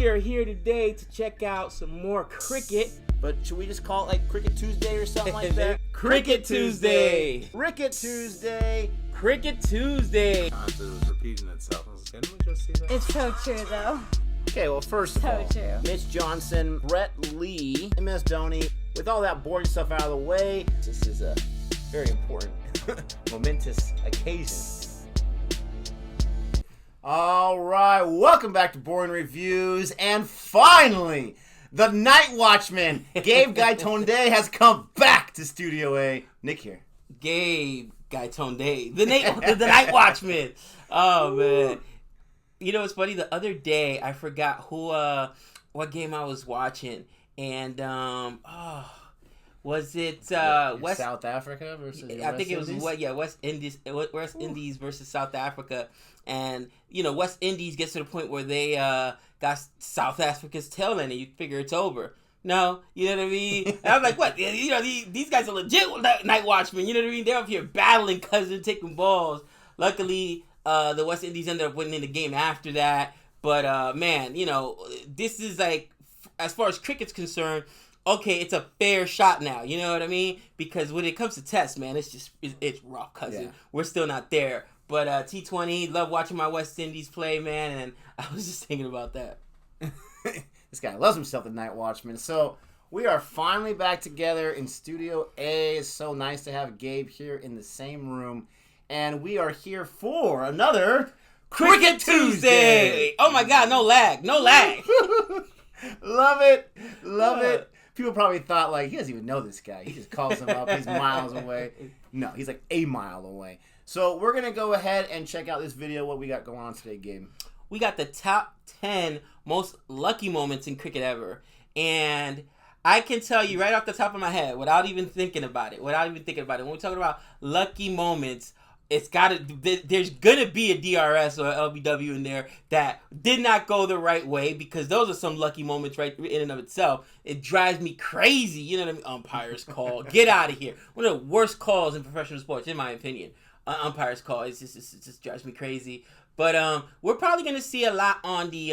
We are here today to check out some more cricket. But should we just call it like Cricket Tuesday or something like that? Cricket Tuesday. Cricket Tuesday. Cricket Tuesday. It was repeating itself. Didn't we just see that? It's so true, though. Okay, well, first of all, true. Mitch Johnson, Brett Lee, and Miss Dhoni. With all that boring stuff out of the way, this is a very important, momentous occasion. All right, welcome back to Boring Reviews, and finally, the Night Watchman, Gabe Gaitonde, has come back to Studio A. Nick here. Gabe Gaitonde, the Night Watchman. Oh man, you know what's funny? The other day I forgot what game I was watching, and was it West South Africa versus? I think it was West Indies versus South Africa, and you know West Indies gets to the point where they got South Africa's tail end, and you figure it's over. No, you know what I mean? And I was like, what? You know, these guys are legit Night Watchmen. You know what I mean? They're up here battling, cousin, taking balls. Luckily, the West Indies ended up winning the game after that. But man, you know, this is like, as far as cricket's concerned, okay, it's a fair shot now. You know what I mean? Because when it comes to tests, man, it's rough, cousin. Yeah. We're still not there. But T20, love watching my West Indies play, man, and I was just thinking about that. This guy loves himself, the Night Watchman. So we are finally back together in Studio A. It's so nice to have Gabe here in the same room. And we are here for another Cricket Tuesday. Oh my God, no lag. Love it. People probably thought, like, he doesn't even know this guy. He just calls him up. He's miles away. No, he's like a mile away. So we're going to go ahead and check out this video, what we got going on today, Gabe. We got the top 10 most lucky moments in cricket ever. And I can tell you right off the top of my head, without even thinking about it, when we're talking about lucky moments, there's going to be a DRS or LBW in there that did not go the right way, because those are some lucky moments right in and of itself. It drives me crazy. You know what I mean? Umpire's call. Get out of here. One of the worst calls in professional sports, in my opinion. Umpire's call. It just drives me crazy. But we're probably gonna see a lot on the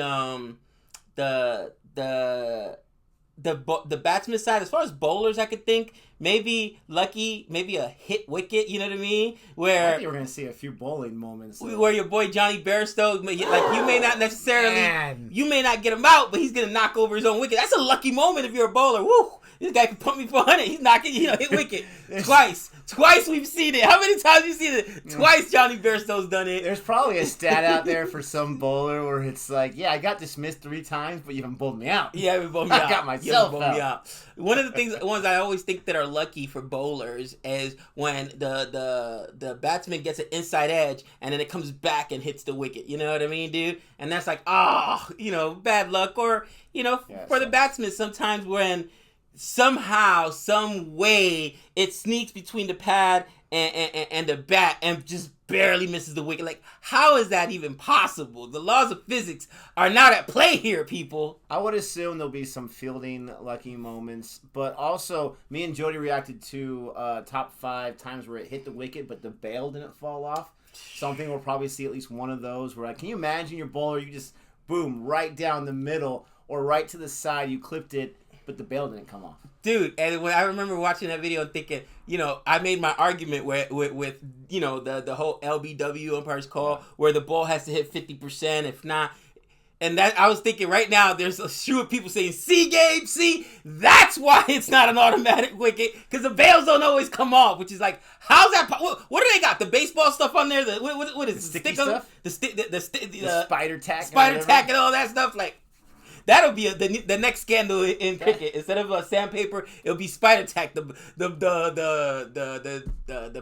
batsman side. As far as bowlers, I could think maybe lucky, maybe a hit wicket. You know what I mean? Where I think we're gonna see a few bowling moments. Where your boy Johnny Bairstow, like you may not necessarily, you may not get him out, but he's gonna knock over his own wicket. That's a lucky moment if you're a bowler. Woo! This guy can pump me for 100. He's knocking, hit wicket twice. Twice we've seen it. How many times have you seen it? Twice Johnny Bairstow's done it. There's probably a stat out there for some bowler where it's like, yeah, I got dismissed 3 times, but you haven't bowled me out. Yeah, you haven't bowled me out. I got myself out. One of the ones I always think that are lucky for bowlers is when the batsman gets an inside edge and then it comes back and hits the wicket. You know what I mean, dude? And that's like, bad luck. Or, for the batsman, sometimes when somehow, some way, it sneaks between the pad and the bat and just barely misses the wicket. Like, how is that even possible? The laws of physics are not at play here, people. I would assume there'll be some fielding lucky moments, but also me and Jody reacted to top 5 times where it hit the wicket, but the bail didn't fall off. Something we'll probably see at least one of those where, can you imagine your bowler, you just, boom, right down the middle or right to the side, you clipped it, but the bail didn't come off. Dude, and when I remember watching that video and thinking, I made my argument with the whole LBW umpire's call where the ball has to hit 50%, if not. And that I was thinking right now, there's a slew of people saying, see, Gabe, see, that's why it's not an automatic wicket, because the bails don't always come off, which is like, how's that? What do they got? The baseball stuff on there? What is the sticky stuff? The spider tack. Spider tack and all that stuff, like. That'll be the next scandal in cricket. Instead of sandpaper, it'll be spider tack. The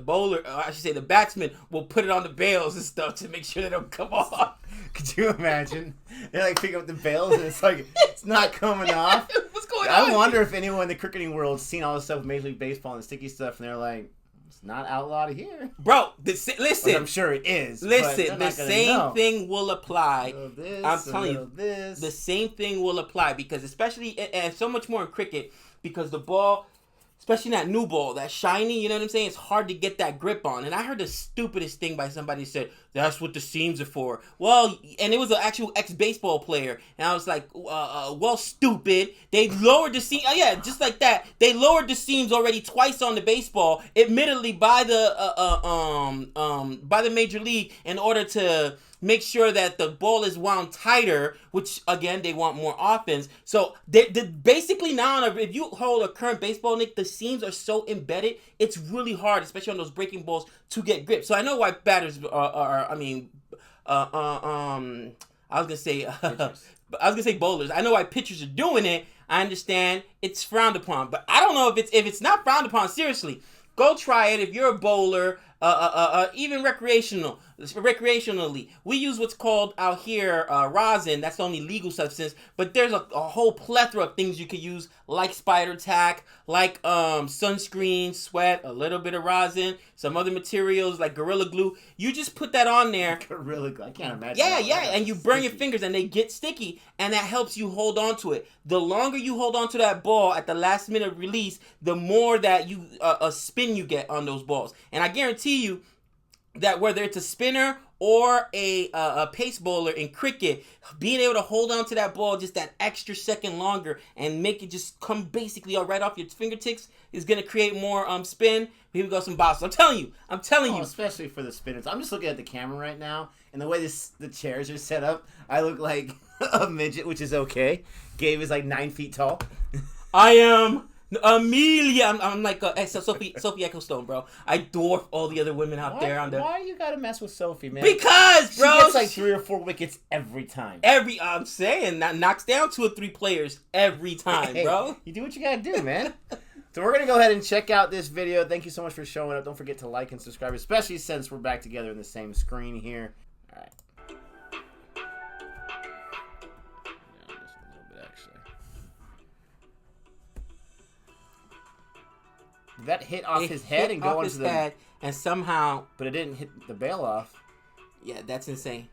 bowler, or I should say, the batsman will put it on the bails and stuff to make sure they don't come off. Could you imagine? They picking up the bails and it's like it's not coming off. What's going on? I wonder if anyone in the cricketing world has seen all this stuff with Major League Baseball and the sticky stuff, and they're like, it's not outlawed here. Bro, listen. Well, I'm sure it is. Listen, the same thing will apply. I'm telling you, the same thing will apply, because especially, and so much more in cricket, because the ball, especially that new ball, that shiny, you know what I'm saying? It's hard to get that grip on. And I heard the stupidest thing by somebody said, That's what the seams are for. Well, and it was an actual ex-baseball player. And I was like, well, stupid. They lowered the seam. Yeah, just like that. They lowered the seams already twice on the baseball, admittedly by the major league in order to make sure that the ball is wound tighter, which, again, they want more offense. So, they basically now, if you hold a current baseball, Nick, the seams are so embedded, it's really hard, especially on those breaking balls, to get grip. So, I know why batters I was gonna say bowlers. I know why pitchers are doing it. I understand it's frowned upon, but I don't know if it's not frowned upon. Seriously, go try it if you're a bowler. Even recreationally, we use what's called out here rosin. That's the only legal substance, but there's a whole plethora of things you could use, like spider tack, like sunscreen, sweat, a little bit of rosin, some other materials like Gorilla Glue. You just put that on there. Gorilla Glue, I can't imagine. Yeah, and you burn your fingers and they get sticky, and that helps you hold on to it. The longer you hold on to that ball at the last minute release, the more that you a spin you get on those balls. And I guarantee you that whether it's a spinner or a pace bowler in cricket, being able to hold on to that ball just that extra second longer and make it just come basically right off your fingertips is going to create more spin. Here we go, some bounce. I'm telling you. Especially for the spinners. I'm just looking at the camera right now, and the way the chairs are set up, I look like a midget, which is okay. Gabe is like 9 feet tall. I am Amelia. I'm like Sophie Ecclestone, bro. I dwarf all the other women out there. Why you gotta mess with Sophie, man? Because, bro, she gets like 3 or 4 wickets every time. I'm saying that knocks down 2 or 3 players every time, bro. You do what you gotta do, man. So we're gonna go ahead and check out this video. Thank you so much for showing up. Don't forget to like and subscribe, especially since we're back together in the same screen here. All right. Yeah, just a little bit actually. That hit off his head and go onto the head, and somehow, but it didn't hit the bail off. Yeah, that's insane.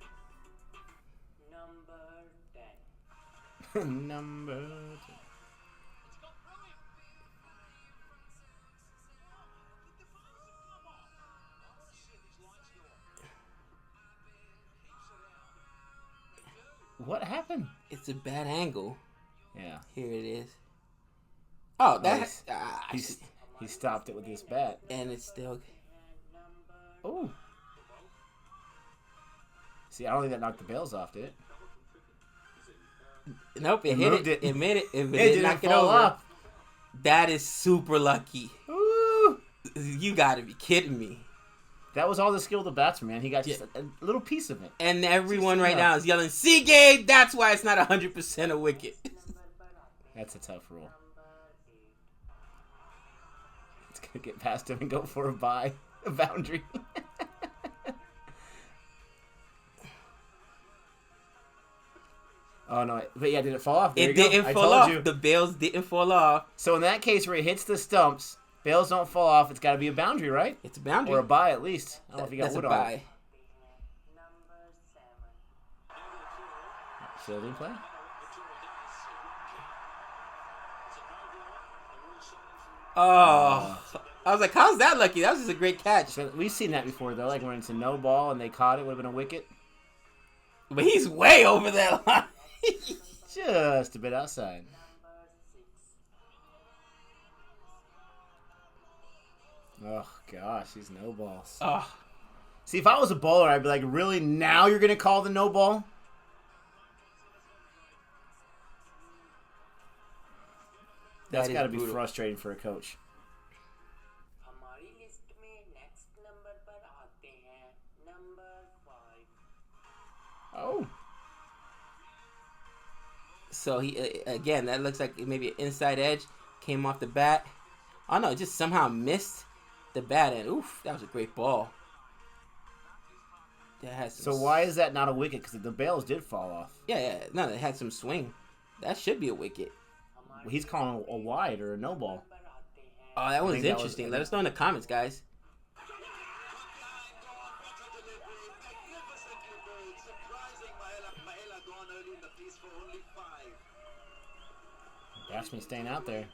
Number 10. Number 10. What happened? It's a bad angle. Yeah. Here it is. Oh, that's he stopped it with his bat, and it's still. Oh. See, I don't think that knocked the bails off, did it? Nope, it hit it. It made it. It didn't knock it fall over. off. That is super lucky. Ooh. You gotta be kidding me. That was all the skill of the batsman, man. He got just a little piece of it. And everyone right now is yelling, "See, Gabe, that's why it's not 100% a wicket." That's a tough rule. It's going to get past him and go for a boundary. Oh, no. But yeah, did it fall off? It didn't fall off. The bails didn't fall off. So in that case where it hits the stumps, bails don't fall off. It's got to be a boundary, right? It's a boundary. Or a bye at least. I don't know if you got wood on it. Fielding play? Oh. I was like, how's that lucky? That was just a great catch. So we've seen that before, though. Like when it's a no ball and they caught it, would have been a wicket. But he's way over that line. Just a bit outside. Oh, gosh, these no balls. Oh. See, if I was a bowler, I'd be like, really? Now you're going to call the no ball? That's got to be frustrating for a coach. Oh. So he again, that looks like maybe an inside edge came off the bat. Oh no, it just somehow missed the bat, and oof, that was a great ball. That has so why is that not a wicket? Because the bails did fall off. Yeah, no, it had some swing. That should be a wicket. Well, he's calling a wide or a no ball. Oh, that was interesting. Let us know in the comments, guys. Batsman staying out there.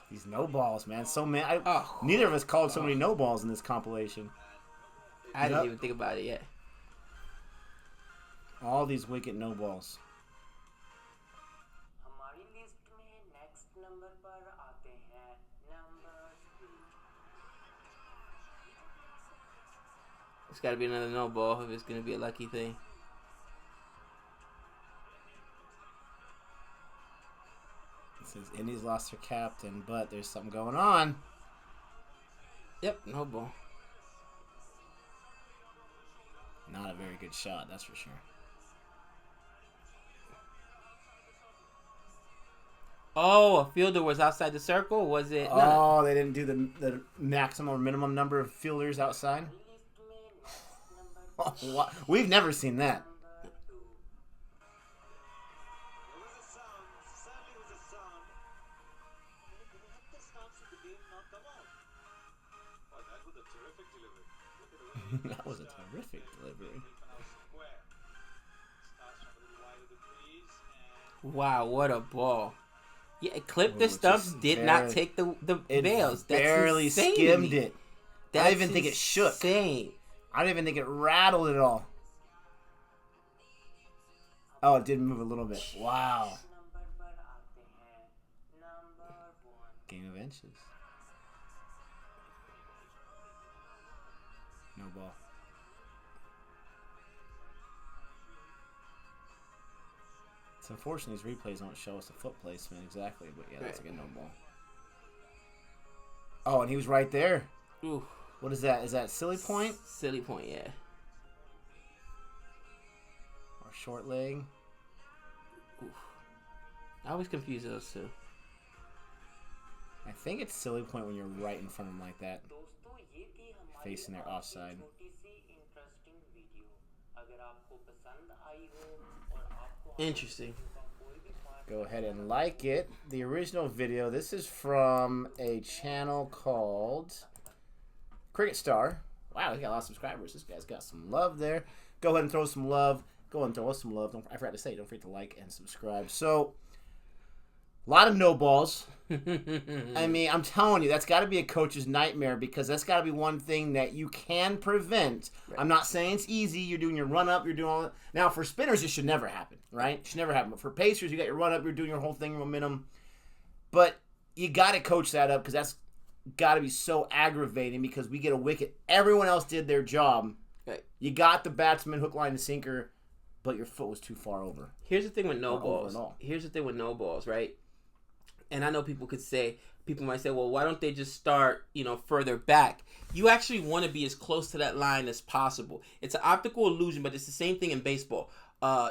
These no balls, man. So many. Oh. Neither of us called so many no balls in this compilation. I didn't even think about it yet. All these wicked no balls. It's got to be another no ball if it's going to be a lucky thing. It says Indies lost their captain, but there's something going on. Yep, no ball. Not a very good shot, that's for sure. Oh, a fielder was outside the circle? Was it? Oh, they didn't do the maximum or minimum number of fielders outside? We've never seen that. That was a terrific delivery. Wow, what a ball. Yeah, it clipped the stumps, did not take the bails. That's barely insane skimmed it. I don't even think it shook. Insane. I don't even think it rattled at all. Oh, it did move a little bit. Wow. Game of inches. No ball. It's unfortunate these replays don't show us the foot placement exactly, but yeah, that's a good no ball. Oh, and he was right there. Ooh. What is that? Is that silly point? Silly point, yeah. Or short leg? Oof. I always confuse those two. I think it's silly point when you're right in front of them like that. Facing their offside. Interesting. Go ahead and like it. The original video, this is from a channel called Cricket Star. Wow, he got a lot of subscribers. This guy's got some love there. Go ahead and throw some love. Go ahead and throw us some love. I forgot to say, don't forget to like and subscribe. So, a lot of no balls. I mean, I'm telling you, that's got to be a coach's nightmare because that's got to be one thing that you can prevent. Right. I'm not saying it's easy. You're doing your run-up. You're doing all that. Now, for spinners, it should never happen, right? It should never happen. But for pacers, you got your run-up. You're doing your whole thing, your momentum. But you got to coach that up because that's got to be so aggravating because we get a wicket. Everyone else did their job. Right. You got the batsman, hook, line, and sinker, but your foot was too far over. Here's the thing with no balls. Here's the thing with no balls, right? And I know people might say, well, why don't they just start, further back? You actually want to be as close to that line as possible. It's an optical illusion, but it's the same thing in baseball.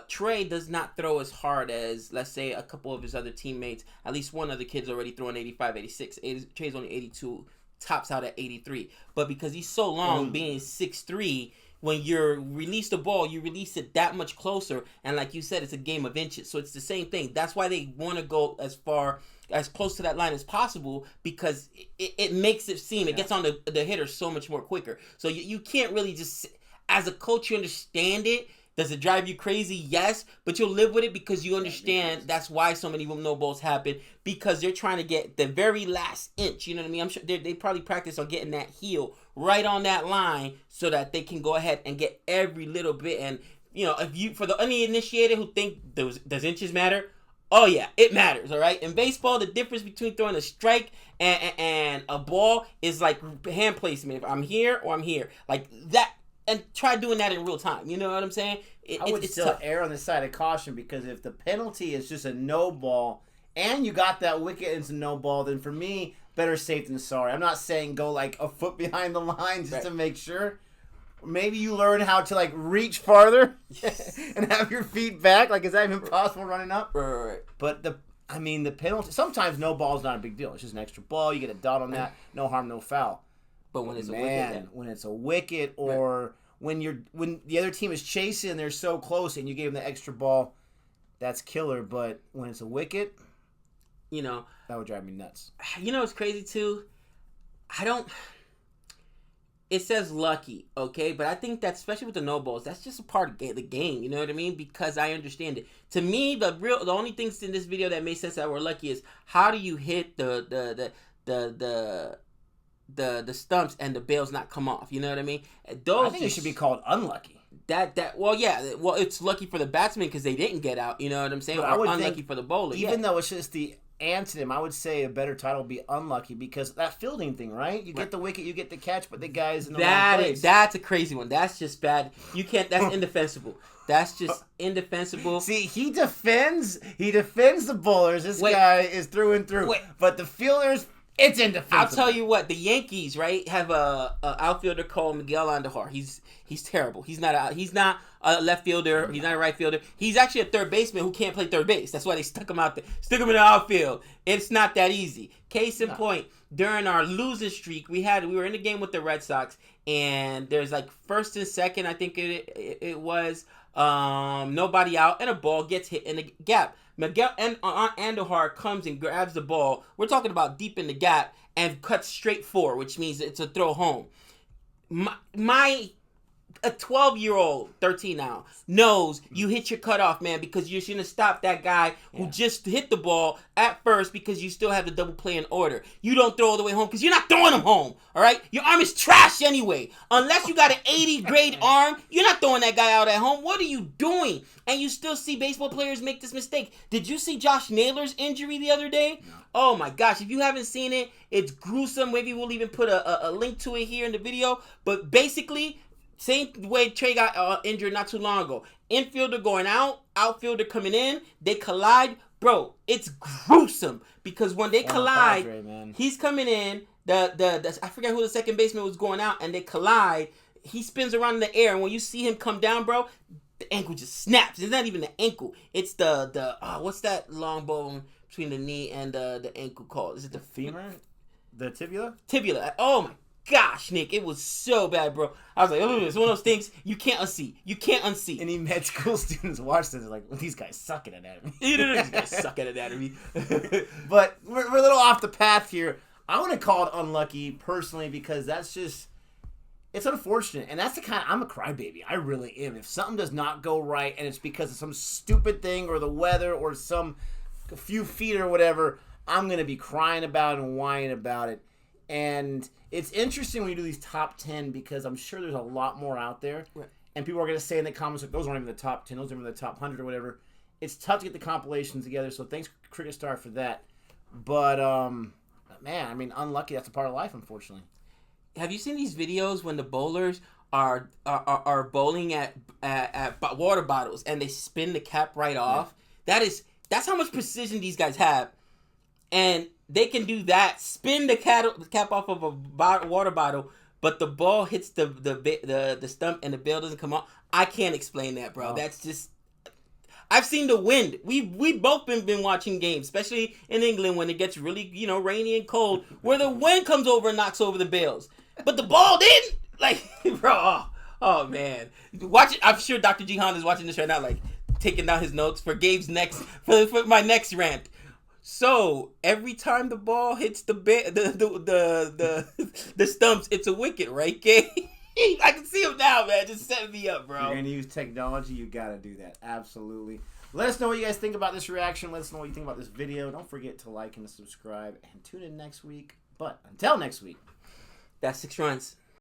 Trey does not throw as hard as, let's say, a couple of his other teammates. At least one other kid's already throwing 85, 86. Trey's only 82, tops out at 83. But because he's so long, being 6'3", when you release the ball, you release it that much closer. And like you said, it's a game of inches. So it's the same thing. That's why they want to go as close to that line as possible because it makes it seem, it gets on the hitter so much more quicker. So you can't really just, as a coach, you understand it. Does it drive you crazy? Yes, but you'll live with it because you understand that's why so many no balls happen because they're trying to get the very last inch. You know what I mean? I'm sure they probably practice on getting that heel right on that line so that they can go ahead and get every little bit. And if you, for the uninitiated who think does inches matter? Oh yeah, it matters. All right. In baseball, the difference between throwing a strike and a ball is like hand placement. If I'm here or I'm here, like that. And try doing that in real time. You know what I'm saying? I would still tough. Err on the side of caution because if the penalty is just a no ball and you got that wicket and it's a no ball, then for me, better safe than sorry. I'm not saying go like a foot behind the line just to make sure. Maybe you learn how to like reach farther and have your feet back. Like, is that even possible running up? Right. But the penalty, sometimes no ball is not a big deal. It's just an extra ball. You get a dot on that. No harm, no foul. But when it's a wicket, when it's a wicket, or when the other team is chasing and they're so close and you gave them the extra ball, that's killer. But when it's a wicket, that would drive me nuts. It's crazy too. It says lucky, okay, but I think that especially with the no balls, that's just a part of the game. You know what I mean? Because I understand it. To me, the only things in this video that made sense that were lucky is how do you hit the the stumps and the bails not come off. You know what I mean? I think it should be called unlucky. Well, it's lucky for the batsman because they didn't get out. You know what I'm saying? Or unlucky for the bowler. Even though it's just the antonym, I would say a better title would be unlucky because that fielding thing, right? You get the wicket, you get the catch, but the guy's in the wrong place. That's a crazy one. That's just bad. You can't. That's indefensible. That's just indefensible. See, he defends the bowlers. This guy is through and through. But the fielders, it's indefensible. I'll tell you what. The Yankees, right, have a outfielder called Miguel Andujar. He's terrible. He's not a left fielder. He's not a right fielder. He's actually a third baseman who can't play third base. That's why they stuck him out there. Stick him in the outfield. It's not that easy. Case in point, during our losing streak, we were in the game with the Red Sox, and there's like first and second, I think it was, nobody out, and a ball gets hit in the gap. Miguel Andujar comes and grabs the ball. We're talking about deep in the gap and cuts straight forward, which means it's a throw home. A 12-year-old, 13 now, knows you hit your cutoff, man, because you shouldn't have stopped that guy who just hit the ball at first because you still have the double play in order. You don't throw all the way home because you're not throwing him home, all right? Your arm is trash anyway. Unless you got an 80-grade arm, you're not throwing that guy out at home. What are you doing? And you still see baseball players make this mistake. Did you see Josh Naylor's injury the other day? No. Oh, my gosh. If you haven't seen it, it's gruesome. Maybe we'll even put a link to it here in the video. But basically, same way Trey got injured not too long ago. Infielder going out, outfielder coming in, they collide. Bro, it's gruesome because when they collide, Padre, he's coming in, the I forget who the second baseman was going out, and they collide. He spins around in the air, and when you see him come down, bro, the ankle just snaps. It's not even the ankle. It's the what's that long bone between the knee and the ankle called? Is it the femur? The tibia? Tibia. Oh, my gosh, Nick, it was so bad, bro. I was like, oh, it's one of those things you can't unsee. You can't unsee. Any med school students watch this, like, well, these guys suck at anatomy. These guys suck at anatomy. But we're a little off the path here. I want to call it unlucky, personally, because that's just, it's unfortunate. And that's the kind I'm a crybaby. I really am. If something does not go right, and it's because of some stupid thing, or the weather, or a few feet, or whatever, I'm going to be crying about it and whining about it. And it's interesting when you do these top 10 because I'm sure there's a lot more out there. Right. And people are going to say in the comments, like, those aren't even the top 10, those aren't even the top 100 or whatever. It's tough to get the compilations together, so thanks, Cricket Star, for that. But, man, I mean, unlucky, that's a part of life, unfortunately. Have you seen these videos when the bowlers are bowling at water bottles and they spin the cap right off? That's how much precision these guys have. And they can do that, spin the cap off of a water bottle, but the ball hits the stump and the bail doesn't come off. I can't explain that, bro. Oh. That's just... I've seen the wind. We've both been watching games, especially in England when it gets really, rainy and cold, where the wind comes over and knocks over the bails. But the ball didn't. Like, bro, oh man. Watch it. I'm sure Dr. Jihan is watching this right now, like, taking down his notes for Gabe's for my next rant. So every time the ball hits the stumps, it's a wicket, right, Gabe? I can see him now, man. Just set me up, bro. If you're gonna use technology, you gotta do that. Absolutely. Let us know what you guys think about this reaction. Let us know what you think about this video. Don't forget to like and subscribe, and tune in next week. But until next week, that's 6 runs.